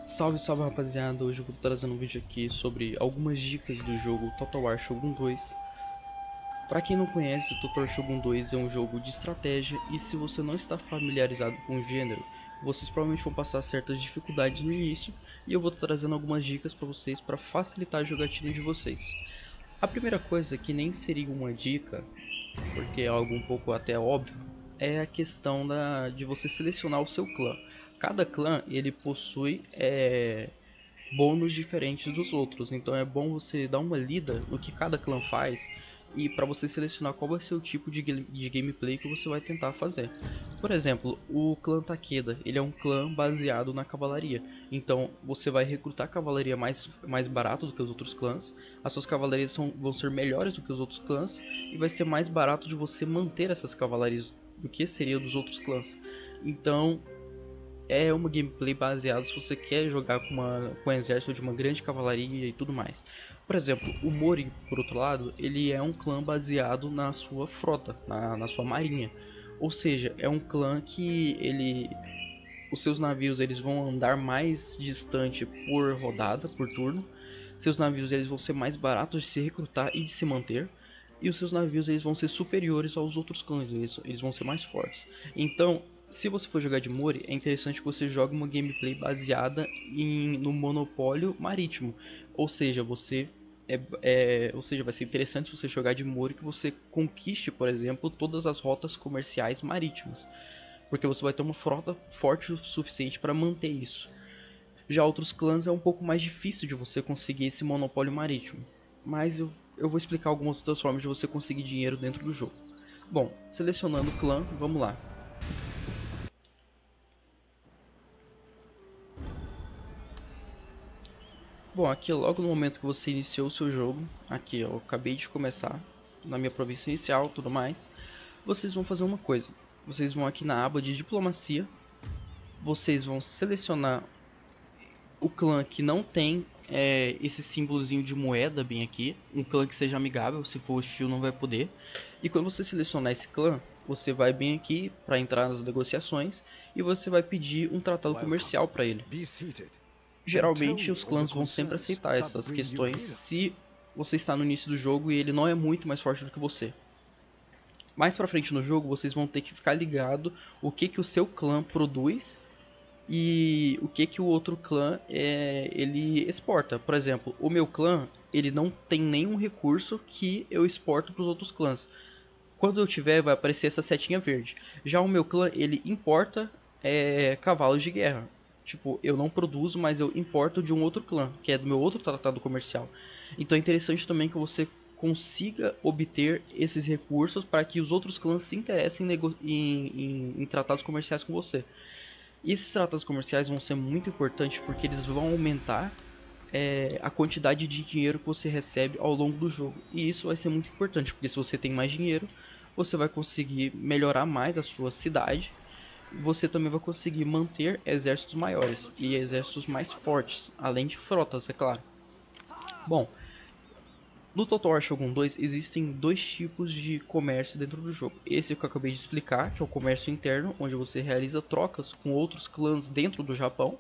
Salve, salve rapaziada, hoje eu vou trazendo um vídeo aqui sobre algumas dicas do jogo Total War Shogun 2. Pra quem não conhece, Total War Shogun 2 é um jogo de estratégia e se você não está familiarizado com o gênero, vocês provavelmente vão passar certas dificuldades no início e eu vou trazendo algumas dicas pra vocês para facilitar a jogatina de vocês. A primeira coisa, que nem seria uma dica, porque é algo um pouco até óbvio, é a questão de você selecionar o seu clã. Cada clã ele possui bônus diferentes dos outros, então é bom você dar uma lida no que cada clã faz e para você selecionar qual vai ser o tipo de gameplay que você vai tentar fazer. Por exemplo, o clã Takeda, ele é um clã baseado na cavalaria, então você vai recrutar cavalaria mais barato do que os outros clãs, as suas cavalarias vão ser melhores do que os outros clãs e vai ser mais barato de você manter essas cavalarias do que seria dos outros clãs. Então é uma gameplay baseada se você quer jogar com um exército de uma grande cavalaria e tudo mais. Por exemplo, o Mori, por outro lado, ele é um clã baseado na sua frota, na sua marinha. Ou seja, é um clã que os seus navios eles vão andar mais distante por rodada, por turno. Seus navios eles vão ser mais baratos de se recrutar e de se manter. E os seus navios eles vão ser superiores aos outros clãs, eles vão ser mais fortes. Então, se você for jogar de Mori, é interessante que você jogue uma gameplay baseada no monopólio marítimo. Ou seja, vai ser interessante se você jogar de Mori que você conquiste, por exemplo, todas as rotas comerciais marítimas. Porque você vai ter uma frota forte o suficiente para manter isso. Já outros clãs é um pouco mais difícil de você conseguir esse monopólio marítimo. Mas eu vou explicar algumas outras formas de você conseguir dinheiro dentro do jogo. Bom, selecionando o clã, vamos lá. Bom, aqui logo no momento que você iniciou o seu jogo, aqui eu acabei de começar, na minha província inicial tudo mais, vocês vão fazer uma coisa. Vocês vão aqui na aba de diplomacia, vocês vão selecionar o clã que não tem esse símbolozinho de moeda bem aqui, um clã que seja amigável, se for hostil não vai poder. E quando você selecionar esse clã, você vai bem aqui para entrar nas negociações e você vai pedir um tratado comercial para ele. Geralmente os clãs vão sempre aceitar essas questões se você está no início do jogo e ele não é muito mais forte do que você. Mais pra frente no jogo vocês vão ter que ficar ligado o que o seu clã produz e o que o outro clã ele exporta. Por exemplo, o meu clã ele não tem nenhum recurso que eu exporto para os outros clãs. Quando eu tiver vai aparecer essa setinha verde. Já o meu clã ele importa cavalos de guerra. Tipo, eu não produzo, mas eu importo de um outro clã, que é do meu outro tratado comercial. Então é interessante também que você consiga obter esses recursos para que os outros clãs se interessem em tratados comerciais com você. E esses tratados comerciais vão ser muito importantes porque eles vão aumentar a quantidade de dinheiro que você recebe ao longo do jogo. E isso vai ser muito importante, porque se você tem mais dinheiro, você vai conseguir melhorar mais a sua cidade. Você também vai conseguir manter exércitos maiores e exércitos mais fortes, além de frotas, é claro. Bom, no Total War Shogun 2 existem dois tipos de comércio dentro do jogo. Esse que eu acabei de explicar, que é o comércio interno, onde você realiza trocas com outros clãs dentro do Japão.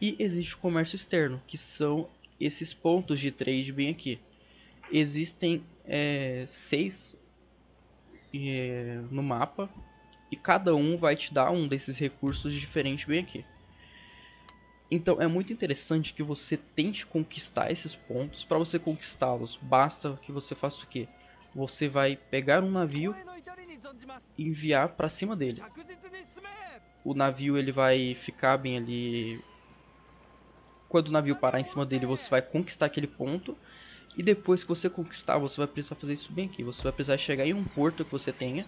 E existe o comércio externo, que são esses pontos de trade bem aqui. Existem 6 no mapa e cada um vai te dar um desses recursos diferentes bem aqui. Então é muito interessante que você tente conquistar esses pontos. Para você conquistá-los, basta que você faça o quê? Você vai pegar um navio e enviar para cima dele. O navio ele vai ficar bem ali. Quando o navio parar em cima dele, você vai conquistar aquele ponto. E depois que você conquistar, você vai precisar fazer isso bem aqui. Você vai precisar chegar em um porto que você tenha.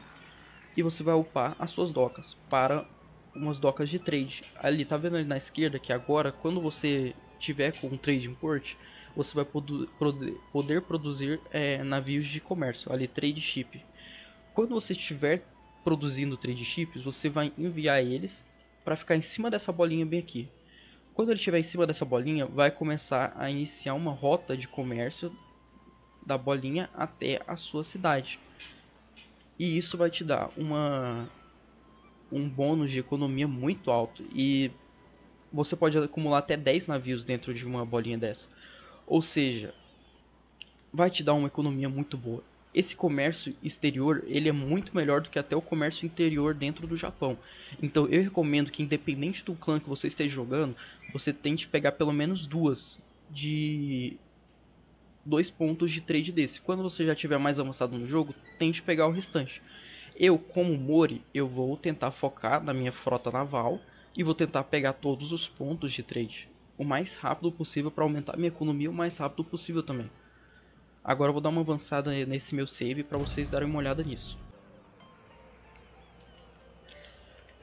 E você vai upar as suas docas para umas docas de trade. Ali, tá vendo ali na esquerda que agora, quando você tiver com um trading port, você vai poder produzir navios de comércio, ali, trade ship. Quando você estiver produzindo trade ships, você vai enviar eles para ficar em cima dessa bolinha bem aqui. Quando ele estiver em cima dessa bolinha, vai começar a iniciar uma rota de comércio da bolinha até a sua cidade. E isso vai te dar um bônus de economia muito alto. E você pode acumular até 10 navios dentro de uma bolinha dessa. Ou seja, vai te dar uma economia muito boa. Esse comércio exterior, ele é muito melhor do que até o comércio interior dentro do Japão. Então eu recomendo que, independente do clã que você esteja jogando, você tente pegar pelo menos de 2 pontos de trade desse. Quando você já tiver mais avançado no jogo, tente pegar o restante. Eu, como Mori, eu vou tentar focar na minha frota naval e vou tentar pegar todos os pontos de trade o mais rápido possível para aumentar minha economia o mais rápido possível também. Agora eu vou dar uma avançada nesse meu save para vocês darem uma olhada nisso.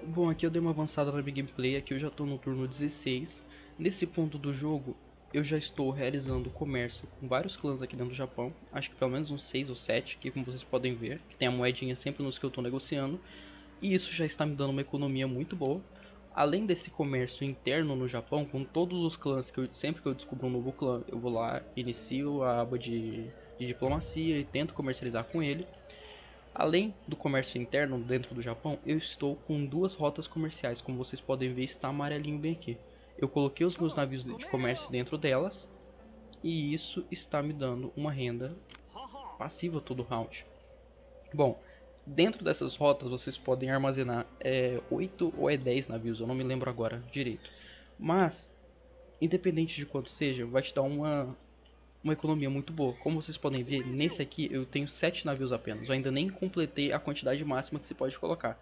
Bom, aqui eu dei uma avançada na minha gameplay, aqui eu já estou no turno 16. Nesse ponto do jogo, eu já estou realizando comércio com vários clãs aqui dentro do Japão. Acho que pelo menos uns 6 ou 7, aqui como vocês podem ver. Tem a moedinha sempre nos que eu estou negociando. E isso já está me dando uma economia muito boa. Além desse comércio interno no Japão, com todos os clãs, sempre que eu descubro um novo clã, eu vou lá, inicio a aba de diplomacia e tento comercializar com ele. Além do comércio interno dentro do Japão, eu estou com 2 rotas comerciais, como vocês podem ver, está amarelinho bem aqui. Eu coloquei os meus navios de comércio dentro delas, e isso está me dando uma renda passiva todo round. Bom, dentro dessas rotas vocês podem armazenar 8 ou 10 navios, eu não me lembro agora direito. Mas, independente de quanto seja, vai te dar uma economia muito boa. Como vocês podem ver, nesse aqui eu tenho 7 navios apenas. Eu ainda nem completei a quantidade máxima que se pode colocar.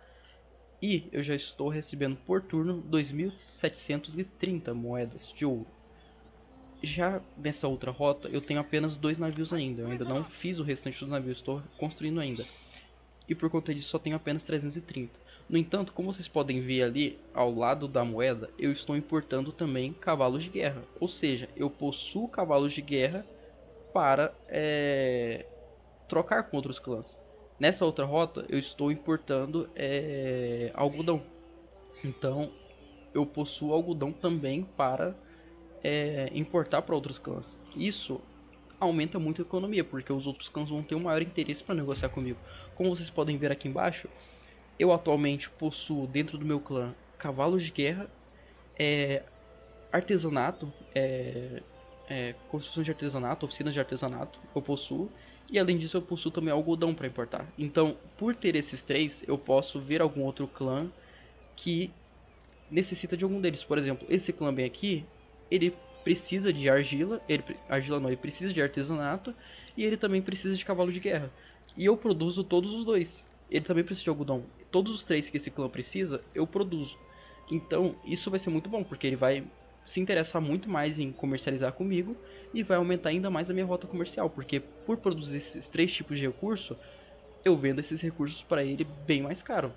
E eu já estou recebendo por turno 2.730 moedas de ouro. Já nessa outra rota eu tenho apenas 2 navios ainda. Eu ainda não fiz o restante dos navios, estou construindo ainda. E por conta disso só tenho apenas 330. No entanto, como vocês podem ver ali ao lado da moeda, eu estou importando também cavalos de guerra. Ou seja, eu possuo cavalos de guerra para trocar com outros clãs. Nessa outra rota eu estou importando algodão. Então eu possuo algodão também para importar para outros clãs. Isso aumenta muito a economia, porque os outros clãs vão ter um maior interesse para negociar comigo. Como vocês podem ver aqui embaixo, eu atualmente possuo dentro do meu clã cavalos de guerra, artesanato, construção de artesanato, oficinas de artesanato, eu possuo. E além disso eu possuo também algodão para importar. Então, por ter esses 3, eu posso ver algum outro clã que necessita de algum deles. Por exemplo, esse clã bem aqui, ele precisa de argila, ele precisa de artesanato e ele também precisa de cavalo de guerra. E eu produzo todos os dois. Ele também precisa de algodão. Todos os 3 que esse clã precisa, eu produzo. Então, isso vai ser muito bom, porque ele vai se interessar muito mais em comercializar comigo e vai aumentar ainda mais a minha rota comercial, porque por produzir esses 3 tipos de recurso, eu vendo esses recursos para ele bem mais caro.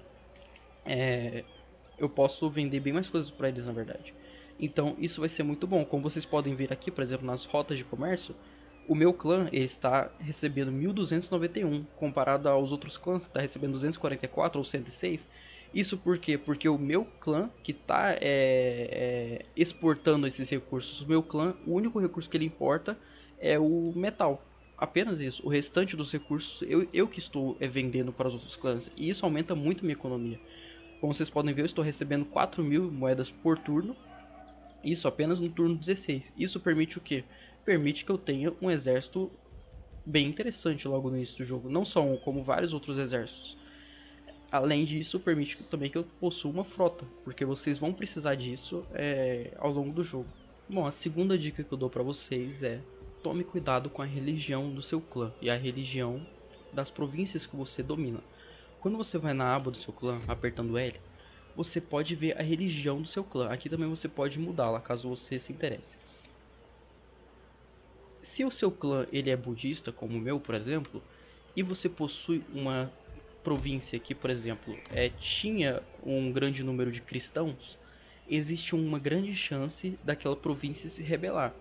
Eu posso vender bem mais coisas para eles, na verdade. Então isso vai ser muito bom. Como vocês podem ver aqui, por exemplo, nas rotas de comércio, o meu clã ele está recebendo 1.291 comparado aos outros clãs que está recebendo 244 ou 106. Isso por quê? Porque o meu clã que está exportando esses recursos, o meu clã, o único recurso que ele importa é o metal. Apenas isso. O restante dos recursos eu que estou vendendo para os outros clãs. E isso aumenta muito minha economia. Como vocês podem ver, eu estou recebendo 4.000 moedas por turno. Isso apenas no turno 16. Isso permite o quê? Permite que eu tenha um exército bem interessante logo no início do jogo. Não só um, como vários outros exércitos. Além disso, permite também que eu possua uma frota. Porque vocês vão precisar disso ao longo do jogo. Bom, a segunda dica que eu dou pra vocês é: tome cuidado com a religião do seu clã e a religião das províncias que você domina. Quando você vai na aba do seu clã, apertando L, você pode ver a religião do seu clã. Aqui também você pode mudá-la, caso você se interesse. Se o seu clã ele é budista, como o meu, por exemplo, e você possui uma província que, por exemplo, tinha um grande número de cristãos, existe uma grande chance daquela província se rebelar.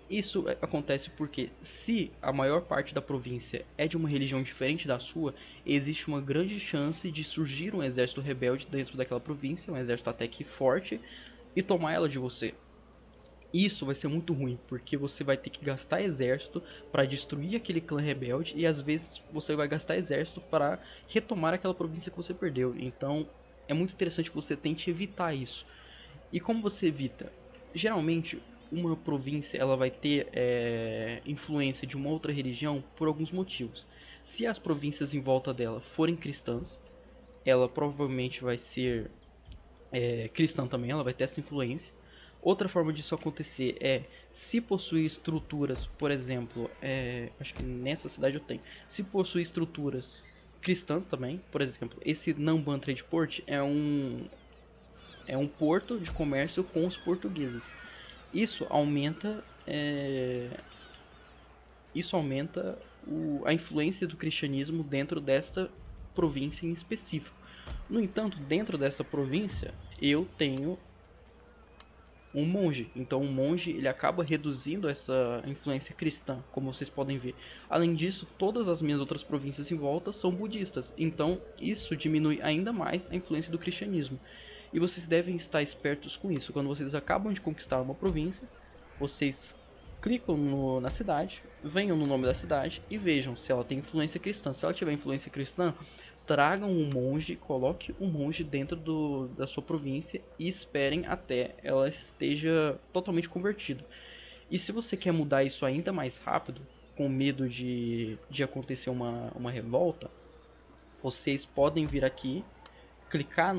Isso acontece porque, se a maior parte da província é de uma religião diferente da sua, existe uma grande chance de surgir um exército rebelde dentro daquela província, um exército até que forte, e tomar ela de você. Isso vai ser muito ruim, porque você vai ter que gastar exército para destruir aquele clã rebelde e às vezes você vai gastar exército para retomar aquela província que você perdeu. Então é muito interessante que você tente evitar isso. E como você evita? Geralmente uma província ela vai ter influência de uma outra religião por alguns motivos. Se as províncias em volta dela forem cristãs, ela provavelmente vai ser cristã também, ela vai ter essa influência. Outra forma disso acontecer é se possuir estruturas, por exemplo, acho que nessa cidade eu tenho, se possuir estruturas cristãs também, por exemplo, esse Namban Trade Port é um porto de comércio com os portugueses. Isso aumenta, a influência do cristianismo dentro desta província em específico. No entanto, dentro dessa província, eu tenho um monge. Então, o monge ele acaba reduzindo essa influência cristã, como vocês podem ver. Além disso, todas as minhas outras províncias em volta são budistas. Então, isso diminui ainda mais a influência do cristianismo. E vocês devem estar espertos com isso. Quando vocês acabam de conquistar uma província, vocês clicam na cidade, venham no nome da cidade e vejam se ela tem influência cristã. Se ela tiver influência cristã, tragam um monge, coloque um monge dentro da sua província e esperem até ela esteja totalmente convertida. E se você quer mudar isso ainda mais rápido, com medo de acontecer uma revolta, vocês podem vir aqui, clicar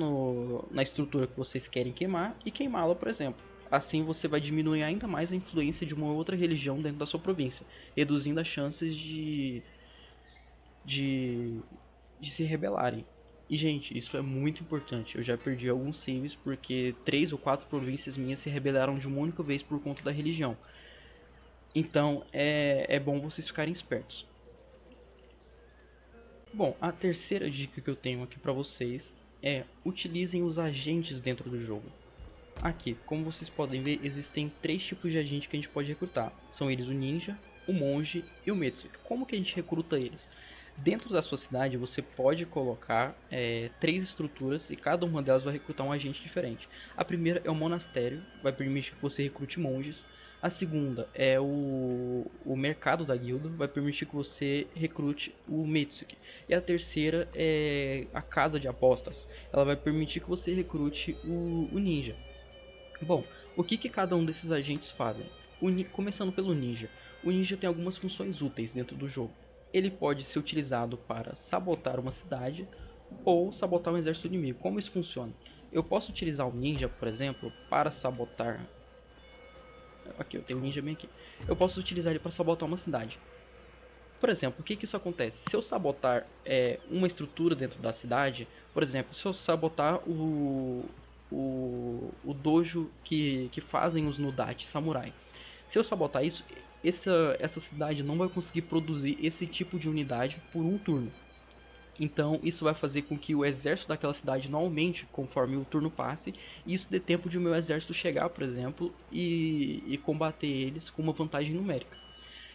na estrutura que vocês querem queimar e queimá-la, por exemplo. Assim você vai diminuir ainda mais a influência de uma outra religião dentro da sua província, reduzindo as chances de, de se rebelarem. E gente, isso é muito importante. Eu já perdi alguns saves porque 3 ou 4 províncias minhas se rebelaram de uma única vez por conta da religião. Então é bom vocês ficarem espertos. Bom, a terceira dica que eu tenho aqui pra vocês é utilizem os agentes dentro do jogo. Aqui, como vocês podem ver, existem 3 tipos de agente que a gente pode recrutar. São eles o ninja, o monge e o Metsuki. Como que a gente recruta eles? Dentro da sua cidade você pode colocar 3 estruturas e cada uma delas vai recrutar um agente diferente. A primeira é o monastério, vai permitir que você recrute monges. A segunda é o mercado da guilda, vai permitir que você recrute o Metsuki. E a terceira é a casa de apostas, ela vai permitir que você recrute o ninja. Bom, o que cada um desses agentes fazem? Começando pelo ninja. O ninja tem algumas funções úteis dentro do jogo. Ele pode ser utilizado para sabotar uma cidade ou sabotar um exército inimigo. Como isso funciona? Eu posso utilizar o ninja, por exemplo, para sabotar. Aqui, eu tenho o ninja bem aqui. Eu posso utilizar ele para sabotar uma cidade. Por exemplo, o que isso acontece? Se eu sabotar uma estrutura dentro da cidade, por exemplo, se eu sabotar o dojo que fazem os Nudachi Samurai. Se eu sabotar isso, essa cidade não vai conseguir produzir esse tipo de unidade por um turno. Então isso vai fazer com que o exército daquela cidade não aumente conforme o turno passe. E isso dê tempo de o meu exército chegar, por exemplo, e combater eles com uma vantagem numérica.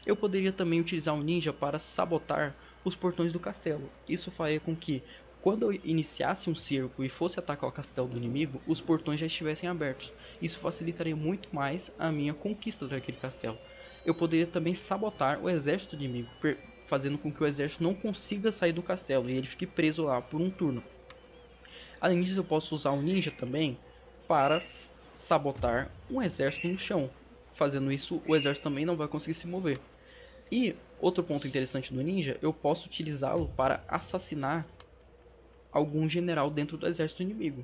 Eu poderia também utilizar um ninja para sabotar os portões do castelo. Isso faria com que quando eu iniciasse um cerco e fosse atacar o castelo do inimigo, os portões já estivessem abertos. Isso facilitaria muito mais a minha conquista daquele castelo. Eu poderia também sabotar o exército inimigo, fazendo com que o exército não consiga sair do castelo e ele fique preso lá por um turno. Além disso, eu posso usar um ninja também para sabotar um exército no chão. Fazendo isso, o exército também não vai conseguir se mover. E outro ponto interessante do ninja, eu posso utilizá-lo para assassinar algum general dentro do exército inimigo.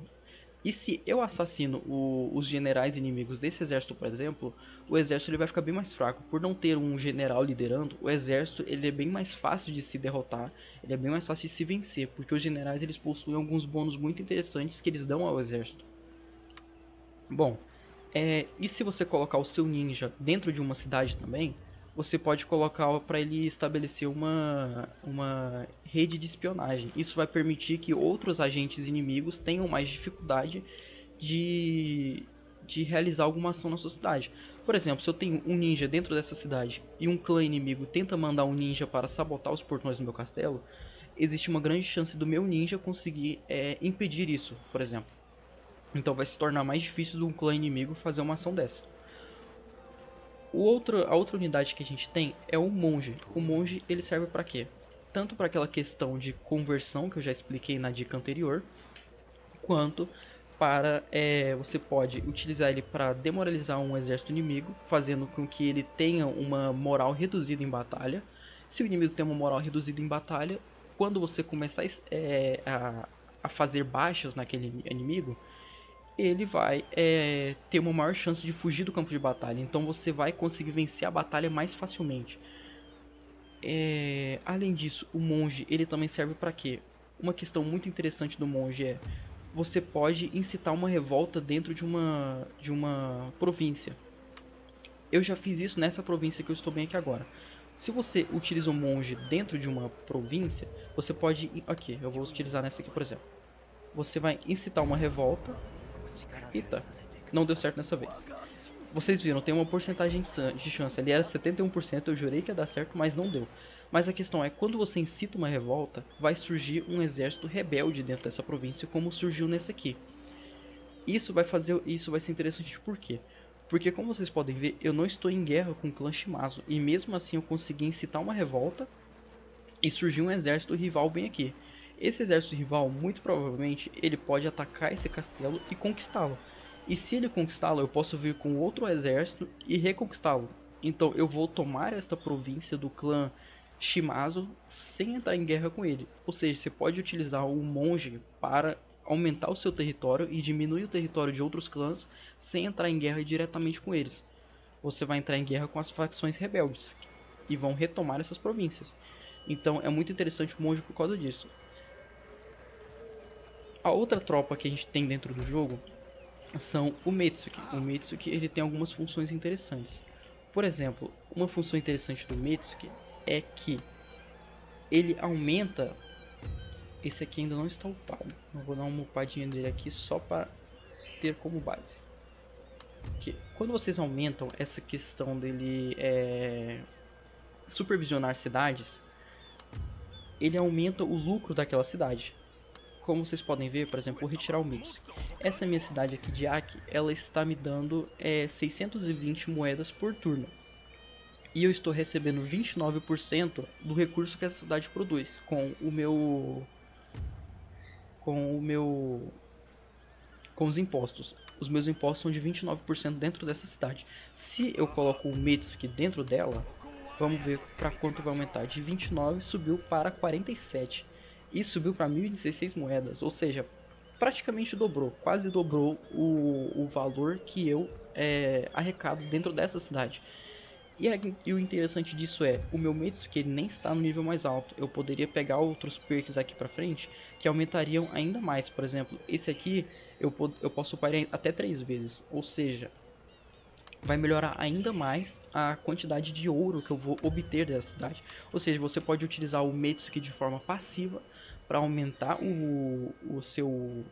E se eu assassino os generais inimigos desse exército, por exemplo, o exército ele vai ficar bem mais fraco. Por não ter um general liderando, o exército ele é bem mais fácil de se derrotar, ele é bem mais fácil de se vencer, porque os generais eles possuem alguns bônus muito interessantes que eles dão ao exército. Bom, e se você colocar o seu ninja dentro de uma cidade também, você pode colocar para ele estabelecer uma rede de espionagem. Isso vai permitir que outros agentes inimigos tenham mais dificuldade de realizar alguma ação na sua cidade. Por exemplo, se eu tenho um ninja dentro dessa cidade e um clã inimigo tenta mandar um ninja para sabotar os portões do meu castelo, existe uma grande chance do meu ninja conseguir impedir isso, por exemplo. Então vai se tornar mais difícil de um clã inimigo fazer uma ação dessa. A outra unidade que a gente tem é o monge. O monge ele serve para quê? Tanto para aquela questão de conversão que eu já expliquei na dica anterior, quanto para você pode utilizar ele para demoralizar um exército inimigo, fazendo com que ele tenha uma moral reduzida em batalha. Se o inimigo tem uma moral reduzida em batalha, quando você começar a fazer baixas naquele inimigo, ele vai ter uma maior chance de fugir do campo de batalha. Então você vai conseguir vencer a batalha mais facilmente. Além disso, o monge ele também serve para quê? Uma questão muito interessante do monge é você pode incitar uma revolta dentro de uma província. Eu já fiz isso nessa província que eu estou bem aqui agora. Se você utiliza um monge dentro de uma província, você pode... Aqui, eu vou utilizar nessa aqui, por exemplo. Você vai incitar uma revolta. Eita, não deu certo nessa vez. Vocês viram, tem uma porcentagem de chance. Ali era 71%, eu jurei que ia dar certo, mas não deu. Mas a questão é, quando você incita uma revolta, vai surgir um exército rebelde dentro dessa província, como surgiu nesse aqui. Isso vai ser interessante por quê? Porque como vocês podem ver, eu não estou em guerra com o clã Shimazu, e mesmo assim eu consegui incitar uma revolta e surgiu um exército rival bem aqui. Esse exército rival, muito provavelmente, ele pode atacar esse castelo e conquistá-lo. E se ele conquistá-lo, eu posso vir com outro exército e reconquistá-lo. Então eu vou tomar esta província do clã Shimazu sem entrar em guerra com ele. Ou seja, você pode utilizar o monge para aumentar o seu território e diminuir o território de outros clãs sem entrar em guerra diretamente com eles. Você vai entrar em guerra com as facções rebeldes e vão retomar essas províncias. Então é muito interessante o monge por causa disso. A outra tropa que a gente tem dentro do jogo são o Metsuki. O Metsuki ele tem algumas funções interessantes. Por exemplo, uma função interessante do Metsuki é que ele aumenta... Esse aqui ainda não está upado. Eu vou dar uma upadinha dele aqui só para ter como base. Que quando vocês aumentam essa questão dele supervisionar cidades, ele aumenta o lucro daquela cidade. Como vocês podem ver, por exemplo, vou retirar o Mitsuki. Essa minha cidade aqui de Aki, ela está me dando 620 moedas por turno. E eu estou recebendo 29% do recurso que essa cidade produz com os impostos. Os meus impostos são de 29% dentro dessa cidade. Se eu coloco o Mitsuki dentro dela, vamos ver para quanto vai aumentar. De 29 subiu para 47. E subiu para 1016 moedas, ou seja, praticamente dobrou, quase dobrou o valor que eu arrecado dentro dessa cidade. E o interessante disso é, o meu Metsuki ele nem está no nível mais alto. Eu poderia pegar outros perks aqui pra frente que aumentariam ainda mais. Por exemplo, esse aqui eu posso upar até 3 vezes, ou seja, vai melhorar ainda mais a quantidade de ouro que eu vou obter dessa cidade. Ou seja, você pode utilizar o Metsuki de forma passiva para aumentar o seu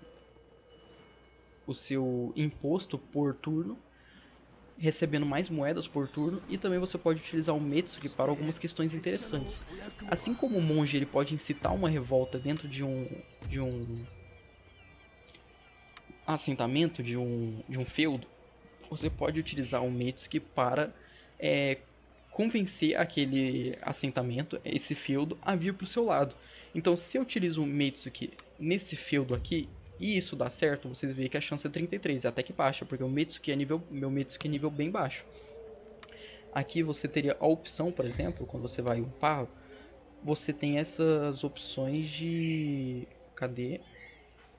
imposto por turno, recebendo mais moedas por turno, e também você pode utilizar o Metsuki para algumas questões interessantes. Assim como o monge ele pode incitar uma revolta dentro de um assentamento, de um feudo, você pode utilizar o Metsuki para convencer aquele assentamento, esse feudo, a vir para o seu lado. Então, se eu utilizo o Metsuki nesse feudo aqui e isso dá certo, vocês veem que a chance é 33, até que baixa, porque o Metsuki meu Metsuki é nível bem baixo. Aqui você teria a opção, por exemplo, quando você vai upar, você tem essas opções de... Cadê?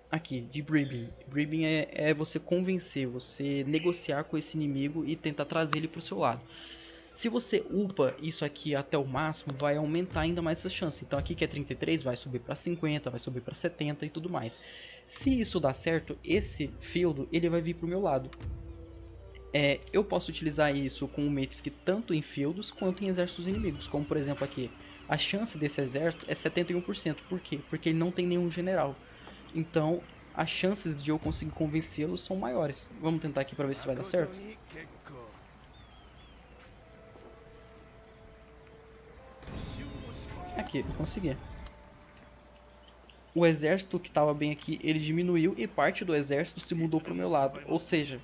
Aqui, de Bribbing. Bribbing é você convencer, você negociar com esse inimigo e tentar trazer ele para o seu lado. Se você upa isso aqui até o máximo, vai aumentar ainda mais essa chance. Então aqui que é 33, vai subir para 50, vai subir para 70 e tudo mais. Se isso dá certo, esse feudo ele vai vir para o meu lado. Eu posso utilizar isso com o Metsuki tanto em feudos quanto em exércitos inimigos. Como por exemplo aqui, a chance desse exército é 71%. Por quê? Porque ele não tem nenhum general. Então as chances de eu conseguir convencê-los são maiores. Vamos tentar aqui para ver se vai dar certo. Aqui, eu consegui. O exército que estava bem aqui, ele diminuiu e parte do exército se mudou para o meu lado. Ou seja,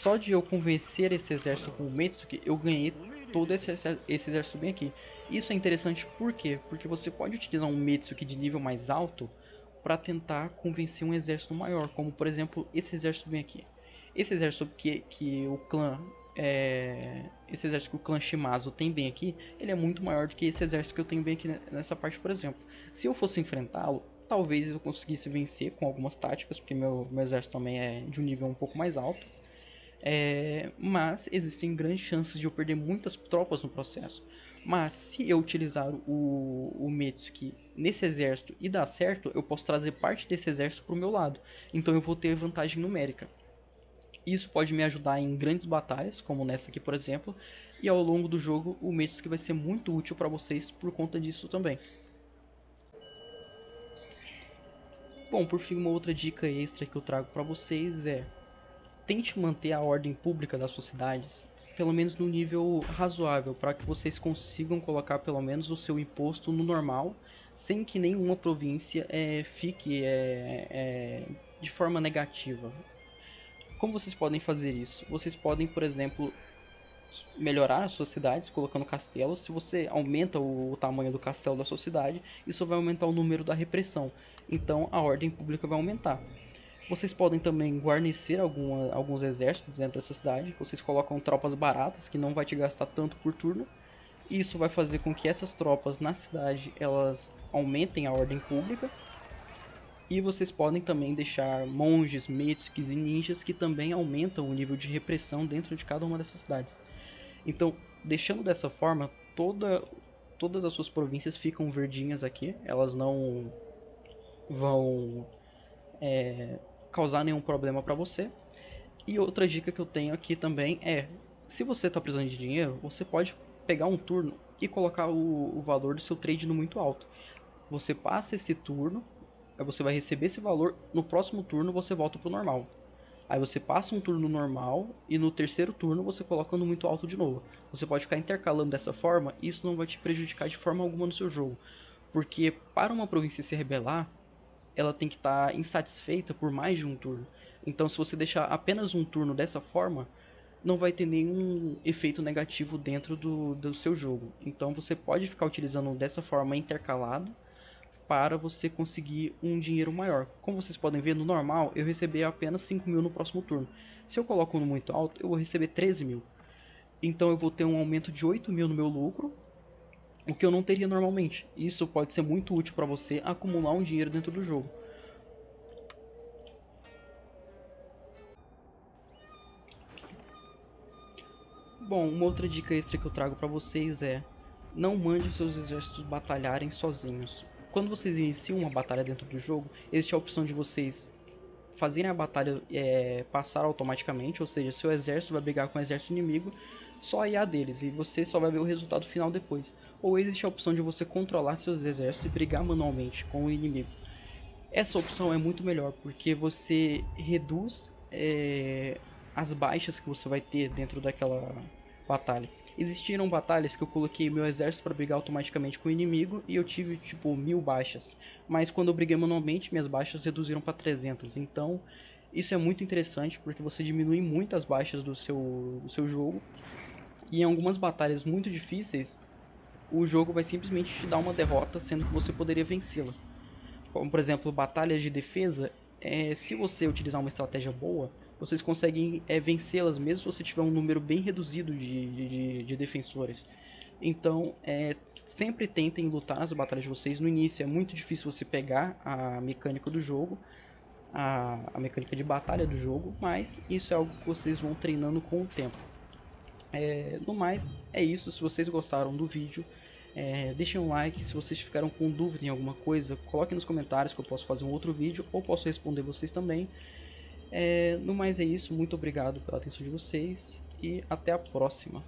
só de eu convencer esse exército com o Metsuki, eu ganhei todo esse exército bem aqui. Isso é interessante por quê? Porque você pode utilizar um Metsuki de nível mais alto para tentar convencer um exército maior, como por exemplo esse exército bem aqui. Esse exército que o clã esse exército que o clã Shimazu tem bem aqui, ele é muito maior do que esse exército que eu tenho bem aqui nessa parte, por exemplo. Se eu fosse enfrentá-lo, talvez eu conseguisse vencer com algumas táticas, porque meu exército também é de um nível um pouco mais alto. Mas existem grandes chances de eu perder muitas tropas no processo. Mas se eu utilizar o Metsuki nesse exército e dar certo, eu posso trazer parte desse exército para o meu lado. Então eu vou ter vantagem numérica. Isso pode me ajudar em grandes batalhas, como nessa aqui por exemplo. E ao longo do jogo o Metsuki vai ser muito útil para vocês por conta disso também. Bom, por fim, uma outra dica extra que eu trago para vocês é: tente manter a ordem pública das suas cidades pelo menos no nível razoável, para que vocês consigam colocar pelo menos o seu imposto no normal, sem que nenhuma província fique de forma negativa. Como vocês podem fazer isso? Vocês podem, por exemplo, melhorar as suas cidades colocando castelos. Se você aumenta o tamanho do castelo da sua cidade, isso vai aumentar o número da repressão, então a ordem pública vai aumentar. Vocês podem também guarnecer alguns exércitos dentro dessa cidade. Vocês colocam tropas baratas que não vai te gastar tanto por turno. E isso vai fazer com que essas tropas na cidade elas aumentem a ordem pública. E vocês podem também deixar monges, Metsukis e ninjas que também aumentam o nível de repressão dentro de cada uma dessas cidades. Então, deixando dessa forma, todas as suas províncias ficam verdinhas aqui. Elas não vão causar nenhum problema para você. E outra dica que eu tenho aqui também é: se você está precisando de dinheiro, você pode pegar um turno e colocar o valor do seu trade no muito alto. Você passa esse turno, aí você vai receber esse valor, no próximo turno você volta pro normal. Aí você passa um turno normal e no terceiro turno você coloca no muito alto de novo. Você pode ficar intercalando dessa forma e isso não vai te prejudicar de forma alguma no seu jogo. Porque para uma província se rebelar, ela tem que estar insatisfeita por mais de um turno. Então se você deixar apenas um turno dessa forma, não vai ter nenhum efeito negativo dentro do seu jogo. Então você pode ficar utilizando dessa forma intercalada para você conseguir um dinheiro maior. Como vocês podem ver, no normal eu recebi apenas 5 mil no próximo turno. Se eu coloco no muito alto, eu vou receber 13 mil. Então eu vou ter um aumento de 8 mil no meu lucro, o que eu não teria normalmente. Isso pode ser muito útil para você acumular um dinheiro dentro do jogo. Bom, uma outra dica extra que eu trago para vocês é: não mande seus exércitos batalharem sozinhos. Quando vocês iniciam uma batalha dentro do jogo, existe a opção de vocês fazerem a batalha passar automaticamente, ou seja, seu exército vai brigar com o exército inimigo, só a IA deles, e você só vai ver o resultado final depois. Ou existe a opção de você controlar seus exércitos e brigar manualmente com o inimigo. Essa opção é muito melhor, porque você reduz as baixas que você vai ter dentro daquela batalha. Existiram batalhas que eu coloquei meu exército para brigar automaticamente com o inimigo e eu tive tipo 1000 baixas, mas quando eu briguei manualmente minhas baixas reduziram para 300. Então isso é muito interessante porque você diminui muito as baixas do seu jogo, e em algumas batalhas muito difíceis o jogo vai simplesmente te dar uma derrota, sendo que você poderia vencê-la. Como por exemplo batalhas de defesa, se você utilizar uma estratégia boa, vocês conseguem vencê-las mesmo se você tiver um número bem reduzido de defensores. Então sempre tentem lutar nas batalhas de vocês. No início é muito difícil você pegar a mecânica do jogo, a mecânica de batalha do jogo, mas isso é algo que vocês vão treinando com o tempo. No mais, é isso. Se vocês gostaram do vídeo, deixem um like. Se vocês ficaram com dúvida em alguma coisa, coloquem nos comentários que eu posso fazer um outro vídeo, ou posso responder vocês também. No mais é isso, muito obrigado pela atenção de vocês e até a próxima.